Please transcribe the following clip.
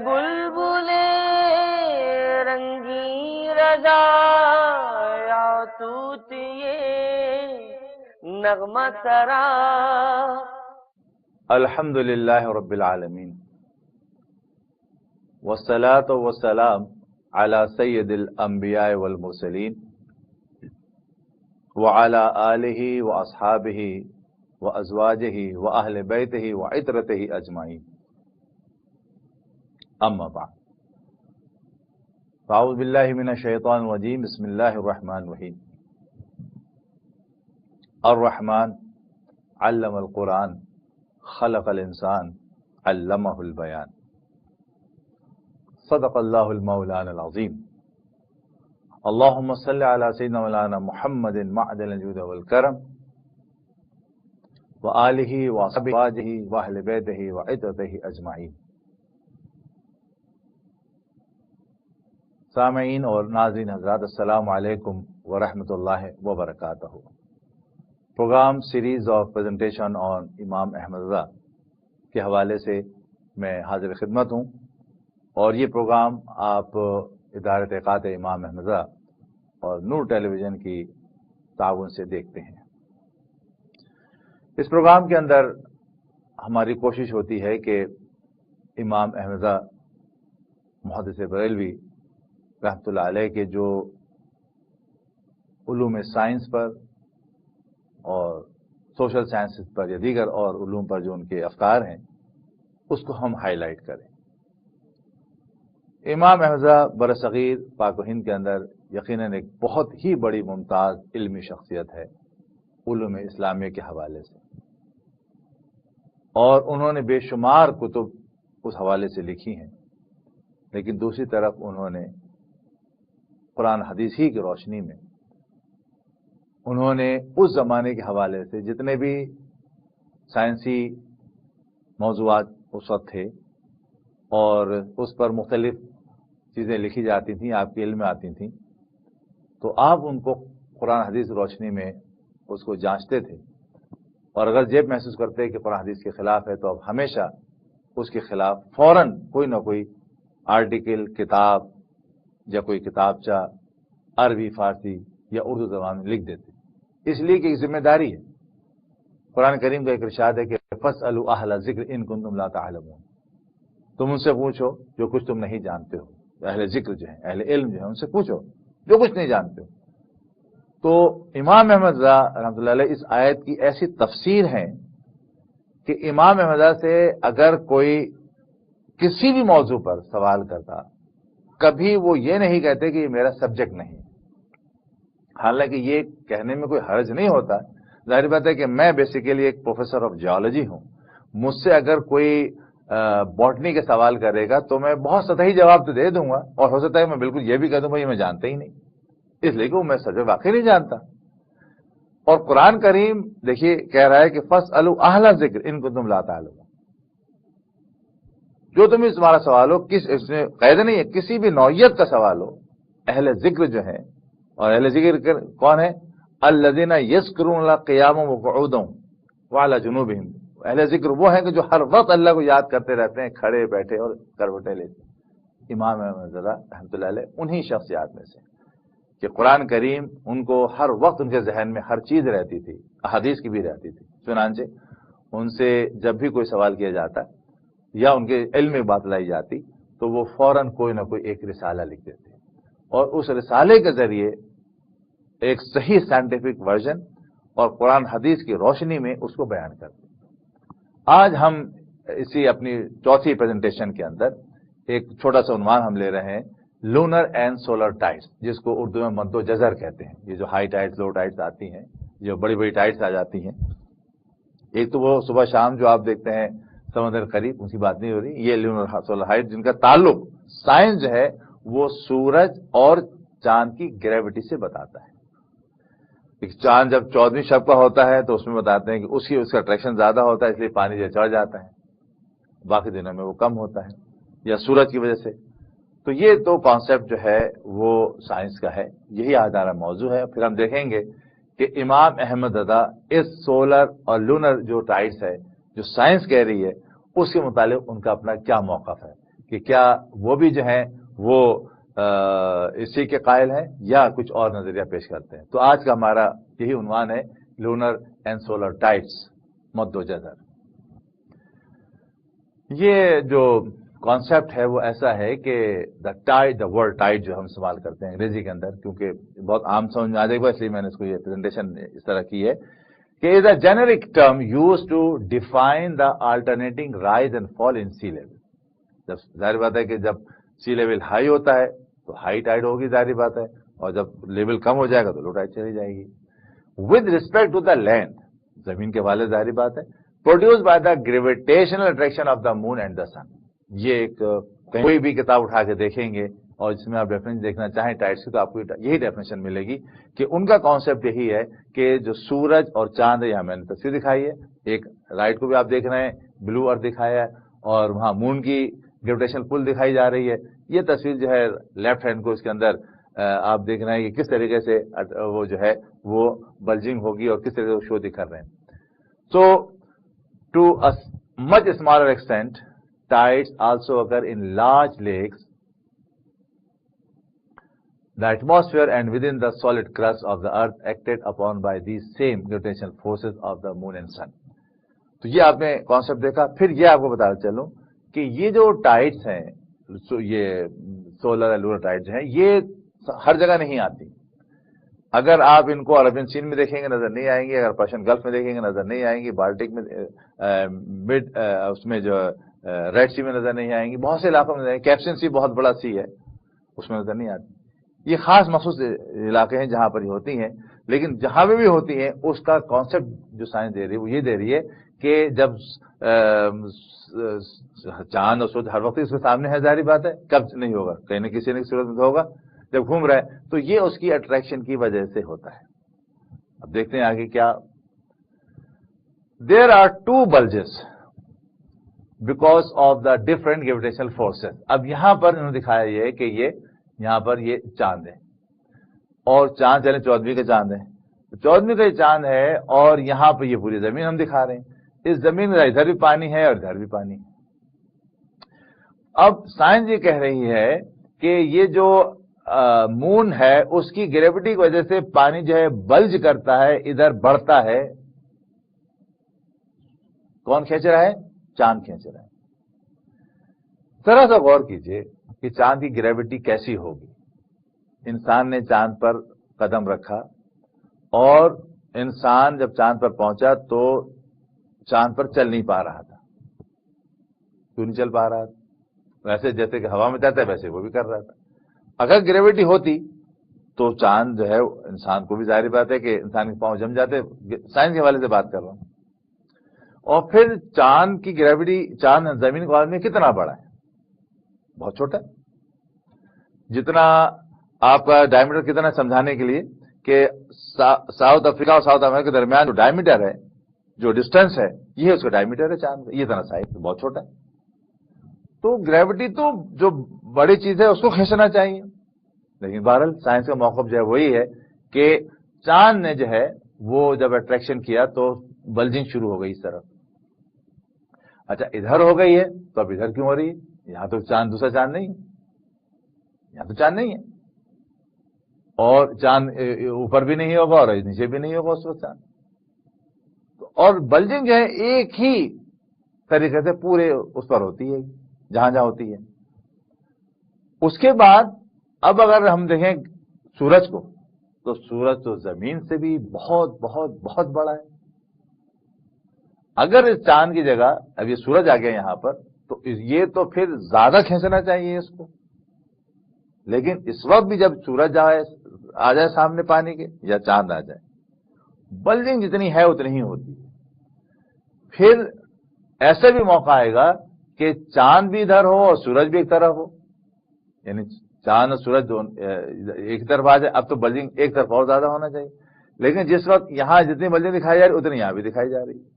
بلبلے رنگی رضا یا توتیے نغمہ سرا. الحمدللہ رب العالمین والصلاة والسلام علی سید الانبیاء والمرسلین وعلی آلہ واصحابہ وازواجہ واہل بیتہ وعترتہ اجمعین. اما بعد فاعوذ باللہ من الشیطان الرجیم. بسم اللہ الرحمن الرحیم. الرحمن علم القرآن خلق الانسان علمہ البیان. صدق اللہ المولان العظیم. اللہم صل علی سیدنا مولانا محمد معدن الجود والکرم وآلہ وصحبہ واہل بیتہ وعترتہ اجمعین. سامعین اور ناظرین حضرات، السلام علیکم ورحمۃ اللہ وبرکاتہ. پروگرام سیریز آف پریزنٹیشن آن امام احمد رضا کے حوالے سے میں حاضر خدمت ہوں، اور یہ پروگرام آپ ادارہ تحقیقات امام احمد رضا اور نور ٹیلی ویژن کی تعاون سے دیکھتے ہیں. اس پروگرام کے اندر ہماری کوشش ہوتی ہے کہ امام احمد رضا محدث بریلوی رحمۃ اللہ علیہ کے جو علوم سائنس پر اور سوشل سائنسز پر یا دیگر اور علوم پر جو ان کے افکار ہیں اس کو ہم ہائی لائٹ کریں. امام احمد رضا برصغیر پاک و ہند کے اندر یقیناً ایک بہت ہی بڑی ممتاز علمی شخصیت ہے علوم اسلامیہ کے حوالے سے، اور انہوں نے بے شمار کتب اس حوالے سے لکھی ہیں. لیکن دوسری طرف انہوں نے قرآن حدیث ہی کی روشنی میں انہوں نے اس زمانے کے حوالے سے جتنے بھی سائنسی موضوعات اس وقت تھے اور اس پر مختلف چیزیں لکھی جاتی تھیں، آپ کے علم میں آتی تھیں، تو آپ ان کو قرآن حدیث کی روشنی میں اس کو جانچتے تھے، اور اگر جب محسوس کرتے کہ قرآن حدیث کے خلاف ہے تو اب ہمیشہ اس کے خلاف فوراً کوئی نہ کوئی آرٹیکل، کتاب یا کوئی کتابچہ عربی، فارسی یا اردو زبان میں لکھ دیتے، اس لیے کہ ایک ذمہ داری ہے. قرآن کریم کا ایک ارشاد ہے کہ فاسألوا اہل الذکر ان کنتم لا تعلمون، تم ان سے پوچھو جو کچھ تم نہیں جانتے ہو. اہل ذکر جو ہیں، اہل علم جو ہیں، ان سے پوچھو جو کچھ نہیں جانتے ہو. تو امام احمد رضا رحمۃ اللہ علیہ اس آیت کی ایسی تفسیر ہے کہ امام احمد رضا سے اگر کوئی کسی بھی موضوع پر سوال کرتا، کبھی وہ یہ نہیں کہتے کہ یہ میرا سبجیکٹ نہیں. حالانکہ یہ کہنے میں کوئی حرج نہیں ہوتا. ظاہر بات ہے کہ میں بیسیکلی ایک پروفیسر آف جیولوجی ہوں، مجھ سے اگر کوئی باٹنی کے سوال کرے گا تو میں بہت سطحی جواب تو دے دوں گا، اور ہو سکتا ہے میں بالکل یہ بھی کہہ دوں بھائی میں جانتا ہی نہیں، اس لیے کہ وہ میں سبجیکٹ واقعی نہیں جانتا. اور قرآن کریم دیکھیے کہہ رہا ہے کہ فاسألوا اہل الذکر ان کنتم لا تعلمون، جو تمہیں تمہارا سوال ہو، اس میں قید نہیں ہے، کسی بھی نوعیت کا سوال ہو، اہل ذکر جو ہے. اور اہل ذکر کون ہے؟ الذین یذکرون اللہ قیاما وقعودا وعلی جنوبہم. اہل ذکر وہ ہیں کہ جو ہر وقت اللہ کو یاد کرتے رہتے ہیں، کھڑے بیٹھے اور کروٹیں لیتے. امام احمد رضا رحمۃ اللہ علیہ انہی شخصیات میں سے کہ قرآن کریم ان کو ہر وقت ان کے ذہن میں ہر چیز رہتی تھی، احادیث کی بھی رہتی تھی. چنانچہ ان سے جب بھی کوئی سوال کیا جاتا یا ان کے علم میں بات لائی جاتی تو وہ فوراً کوئی نہ کوئی ایک رسالہ لکھ دیتے، اور اس رسالے کے ذریعے ایک صحیح سائنٹیفک ورژن اور قرآن حدیث کی روشنی میں اس کو بیان کرتے. آج ہم اسی اپنی چوتھی پریزنٹیشن کے اندر ایک چھوٹا سا عنوان ہم لے رہے ہیں، لونر اینڈ سولر ٹائڈس، جس کو اردو میں مد و جزر کہتے ہیں. یہ جو ہائی ٹائڈس، لو ٹائڈس آتی ہیں، جو بڑی بڑی ٹائڈس آ جاتی ہیں، ایک تو وہ صبح شام جو آپ دیکھتے ہیں سمندر قریب، ان کی بات نہیں ہو رہی. یہ لونر سولر ہائٹ جن کا تعلق سائنس جو ہے وہ سورج اور چاند کی گریوٹی سے بتاتا ہے. چاند جب 14ویں شب کا ہوتا ہے تو اس میں بتاتے ہیں کہ اس کا اٹریکشن زیادہ ہوتا ہے، اس لیے پانی جو چڑھ جاتا ہے، باقی دنوں میں وہ کم ہوتا ہے، یا سورج کی وجہ سے. تو یہ تو کانسیپٹ جو ہے وہ سائنس کا ہے، یہی آج ہمارا موضوع ہے. پھر ہم دیکھیں گے کہ امام احمد رضا اس سولر اور لونر جو ٹائڈس ہے جو سائنس کہہ رہی ہے اس کے متعلق ان کا اپنا کیا موقف ہے. کہ کیا وہ بھی جو ہیں وہ اسی کے قائل ہیں یا کچھ اور نظریہ پیش کرتے ہیں. تو آج کا ہمارا یہی عنوان ہے، لونر اینڈ سولر ٹائڈس، مد و جزر. یہ جو کانسیپٹ ہے وہ ایسا ہے کہ دا ورڈ ٹائڈ جو ہم استعمال کرتے ہیں انگریزی کے اندر، کیونکہ بہت عام سمجھ میں آ جائے گا اس لیے میں نے اس کو یہ پریزنٹیشن اس طرح کی ہے کہ is a generic term use to define the alternating rise and fall in sea level. جب ظاہر بات ہے کہ جب سی لیول ہائی ہوتا ہے تو ہائی ٹائڈ ہوگی، ظاہر بات ہے، اور جب لیول کم ہو جائے گا تو لو ٹائڈ چلی جائے گی. With respect to the land, زمین کے والے ظاہر بات ہے، produce by the gravitational attraction of the moon and the sun. یہ ایک کوئی بھی کتاب اٹھا کے دیکھیں گے اور جس میں آپ ڈیفینیشن دیکھنا چاہیں ٹائڈس کی تو آپ کو یہی ڈیفینیشن ملے گی کہ ان کا کانسیپٹ یہی ہے کہ جو سورج اور چاند ہے، یہاں میں نے تصویر دکھائی ہے، ایک رائٹ کو بھی آپ دیکھ رہے ہیں، بلو ارتھ دکھایا ہے، اور وہاں مون کی گریویٹیشنل پل دکھائی جا رہی ہے. یہ تصویر جو ہے لیفٹ ہینڈ کو اس کے اندر آپ دیکھ رہے ہیں کہ کس طریقے سے وہ جو ہے وہ بلجنگ ہوگی اور کس طریقے سے وہ شو دکھا رہے ہیں. So to much smaller extent tides also occur in large lakes, the atmosphere and within the solid crust of the earth acted upon by these same gravitational forces of the moon and sun. تو یہ آپ نے concept دیکھا. پھر یہ آپ کو بتاتا چلوں کہ یہ جو ٹائڈس ہیں، یہ سولر اور لونر ٹائڈس ہیں، یہ ہر جگہ نہیں آتی. اگر آپ ان کو عربین سین میں دیکھیں گے نظر نہیں آئیں گی، اگر پرشین گلف میں دیکھیں گے نظر نہیں آئیں گی، بالٹک میں مڈ اس میں جو ریڈ سی میں نظر نہیں آئیں گی، بہت سے علاقوں میں نظر آئیں گی. کیپسن سی بہت بڑا سی ہے، اس میں نظر نہیں آتی. یہ خاص مخصوص علاقے ہیں جہاں پر یہ ہوتی ہیں، لیکن جہاں بھی ہوتی ہیں اس کا کانسیپٹ جو سائنس دے رہی ہے وہ یہ دے رہی ہے کہ جب چاند اور سورج ہر وقت اس کے سامنے ہے، ظاہری بات ہے، کب نہیں ہوگا، کہیں نہ کسی صورت میں ہوگا جب گھوم رہا ہے، تو یہ اس کی اٹریکشن کی وجہ سے ہوتا ہے. اب دیکھتے ہیں آگے کیا. There are two bulges because of the different gravitational forces. اب یہاں پر انہوں نے دکھایا یہ کہ یہ یہاں پر یہ چاند ہے، اور چاند چلے 14ویں کا چاند ہے، 14ویں کا یہ چاند ہے، اور یہاں پہ یہ پوری زمین ہم دکھا رہے ہیں. اس زمین میں ادھر بھی پانی ہے اور ادھر بھی پانی ہے. اب سائنس یہ کہہ رہی ہے کہ یہ جو مون ہے اس کی گریوٹی کی وجہ سے پانی جو ہے بلج کرتا ہے، ادھر بڑھتا ہے. کون کھینچ رہا ہے؟ چاند کھینچ رہا ہے. ذرا سا غور کیجئے کہ چاند کی گریوٹی کیسی ہوگی. انسان نے چاند پر قدم رکھا اور انسان جب چاند پر پہنچا تو چاند پر چل نہیں پا رہا تھا. کیوں نہیں چل پا رہا تھا؟ ویسے جیسے کہ ہوا میں چلتا ہے ویسے وہ بھی کر رہا تھا. اگر گریوٹی ہوتی تو چاند جو ہے انسان کو بھی ظاہر بات ہے کہ انسان کے پاؤں جم جاتے. سائنس کے حوالے سے بات کر رہا ہوں. اور پھر چاند کی گریوٹی، چاند زمین کے مقابلے میں کتنا بڑا ہے؟ بہت چھوٹا ہے. جتنا آپ کا ڈائمیٹر کتنا سمجھانے کے لیے کہ ساؤتھ افریقہ اور ساؤتھ امریکہ کے درمیان جو ڈائمیٹر ہے، جو ڈسٹینس ہے، یہ اس کا ڈائمیٹر ہے چاند. یہ اتنا سائز بہت چھوٹا ہے. تو گریوٹی تو جو بڑی چیز ہے اس کو کھینچنا چاہیے، لیکن بہرحال سائنس کا موقف جو ہے وہی ہے کہ چاند نے جو ہے وہ جب اٹریکشن کیا تو بلجنگ شروع ہو گئی اس طرف. اچھا ادھر ہو گئی ہے تو اب ادھر کیوں ہو رہی ہے؟ یہاں تو چاند دوسرا چاند نہیں ہے، یہاں تو چاند نہیں ہے، اور چاند اوپر بھی نہیں ہوگا اور نیچے بھی نہیں ہوگا اس وقت چاند. اور بلجنگ جو ہے ایک ہی طریقے سے پورے اس پر ہوتی ہے جہاں جہاں ہوتی ہے. اس کے بعد اب اگر ہم دیکھیں سورج کو تو سورج تو زمین سے بھی بہت بہت بہت بڑا ہے. اگر اس چاند کی جگہ اب یہ سورج آ گیا یہاں پر تو یہ تو پھر زیادہ کھینچنا چاہیے اس کو. لیکن اس وقت بھی جب سورج آ جائے سامنے پانی کے یا چاند آ جائے، بلجنگ جتنی ہے اتنی ہی ہوتی ہے. پھر ایسا بھی موقع آئے گا کہ چاند بھی ادھر ہو اور سورج بھی ایک طرف ہو، یعنی چاند اور سورج ایک طرف آ جائے. اب تو بلجنگ ایک طرف اور زیادہ ہونا چاہیے، لیکن جس وقت یہاں جتنی بلجنگ دکھائی جا رہی اتنی یہاں بھی دکھائی جا رہی ہے.